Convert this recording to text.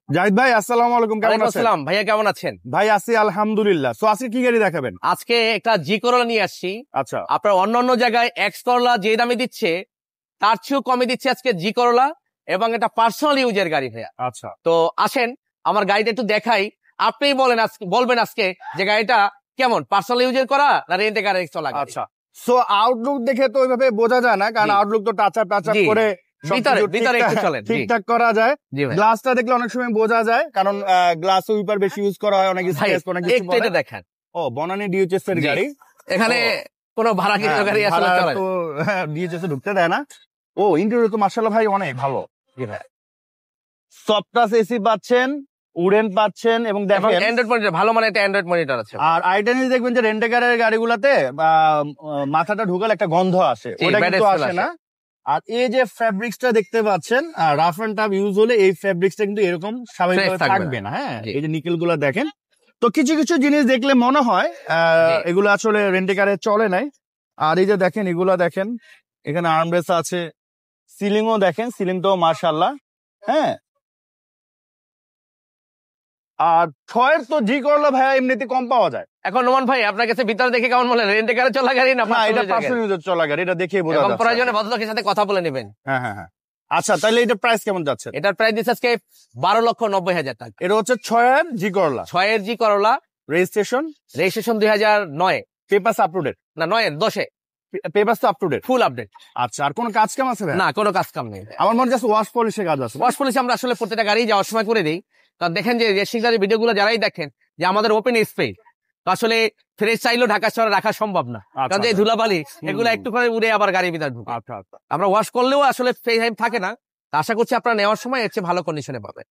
জাহিদ ভাই, আসসালামু আলাইকুম। কেমন আছেন? আসসালাম ভাইয়া, কেমন আছেন? ভাই আছি আলহামদুলিল্লাহ। সো আজকে কি গাড়ি দেখাবেন? আজকে একটা জি করলা নিয়ে আসছি। আচ্ছা আপনার অন্যান্য জায়গায় এক্স করলা যে দামে দিচ্ছে তার চেয়েও কমে দিচ্ছে আজকে জি করলা, এবং এটা পার্সোনাল ইউজের গাড়ি ভাইয়া। আচ্ছা তো আসেন আমার গাড়িটা একটু দেখাই, আপনিই বলবেন আজকে যে গাড়িটা কেমন, পার্সোনাল ইউজের করা না রেন্টে গাড়ি চলা গাড়ি। আচ্ছা। সো আউটলুক দেখে তো ওইভাবে বোঝা যায় না, কারণ জি। আউটলুক তো টাচ আপ জি। করে ভিতরে ভিতরে একটু চলেন। জি ঠিকঠাক করা যায়। জি ভাই। গ্লাসটা দেখলে অনেক সময় বোঝা যায়, কারণ গ্লাস উইপার বেশি ইউজ করা হয়, অনেক ভাই, স্পেস অনেক কিছু একটু বলে। এটা দেখেন, ও বনানী ডিএইচএস এর জি। গাড়ি। এখানে কোনো ভাড়া কিনতে গাড়ি আসলে চলে না। তো ডিএইচএস এ ঢুকতে দেয় না। ও ইন্টেরিয়র তো মাশাআল্লাহ ভাই অনেক ভালো। জি ভাই। সফট টাচ এসি পাচ্ছেন, উডেন পাচ্ছেন, এবং এবং দেখেন অ্যান্ড্রয়েড মনিটর, ভালো মানে একটা অ্যান্ড্রয়েড মনিটর আছে। আর আরেকটা জিনিস দেখবেন যে রেন্টেকারের গাড়িগুলাতে মাথাটা ঢুকালে একটা গন্ধ আসে, জি, ওটা bad কিন্তু smell আসে আসে। না। আর এই যে ফ্যাব্রিক্সটা দেখতে পাচ্ছেন, রাফ এন্ড টাফ ইউজ হলে এই ফ্যাব্রিক্সটা কিন্তু এরকম স্বাভাবিকভাবে Fresh থাকবে থাকবে না। হ্যাঁ, জি। এই যে নিকেল গুলা দেখেন। তো কিছু কিছু জিনিস দেখলে মনে হয় জি। এগুলো আসলে রেন্টেকারে চলে নাই। আর এই যে দেখেন, এগুলা দেখেন, এখানে আর্মরেস আছে, সিলিংও দেখেন, সিলিংটাও মাশাআল্লাহ। হ্যাঁ, আর ছয়ের তো জি করলা ভাইয়া এমনিতে কম পাওয়া যায় এখন নোমান ভাই, আপনার কাছে ভিতরে দেখে কেমন বলেন, রেন্টে গাড়ি চলা গাড়ি না না, personal এটা user গাড়ি? পার্সোনাল ইউজার চলা গাড়ি, এটা দেখে বোঝা এবং যাচ্ছে। প্রয়োজনে ভদ্রলোকের সাথে কথা বলে নেবেন। হ্যাঁ হ্যাঁ হ্যাঁ। আচ্ছা, তাহলে এটা প্রাইস কেমন যাচ্ছে? এটার প্রাইস দিচ্ছে আজকে 12,90,000 টাকা। এটা হচ্ছে 6 জি করলা, 6 জি করলা, registration, registration 2009, papers up to date, না 9 10, papers up to date. Full update. আচ্ছা, আর কোন কাজ কাম আছে ভাই? না, কোনো কাজ কাম নেই। আমার মনে জাস্ট ওয়াশ পলিশের কাজ আছে। ওয়াশ পলিসি আমরা আসলে প্রত্যেকটা গাড়ি যাওয়ার সময় করে দিই। কারণ দেখেন যে রেসিং গাড়ির ভিডিওগুলো যারাই দেখেন যে আমাদের ওপেন স্পেস, আসলে ফ্রেশ চাইলেও ঢাকা শহরে রাখা সম্ভব না, কারণ যে ধুলাবালি এগুলো একটু করে উড়ে আবার গাড়ির ভিতরে ঢুকে। আচ্ছা আচ্ছা। আমরা ওয়াশ করলেও আসলে ফ্রেশ টাইম থাকে না। তা আশা করছি আপনারা নেওয়ার সময় এর চেয়ে ভালো কন্ডিশনে পাবেন।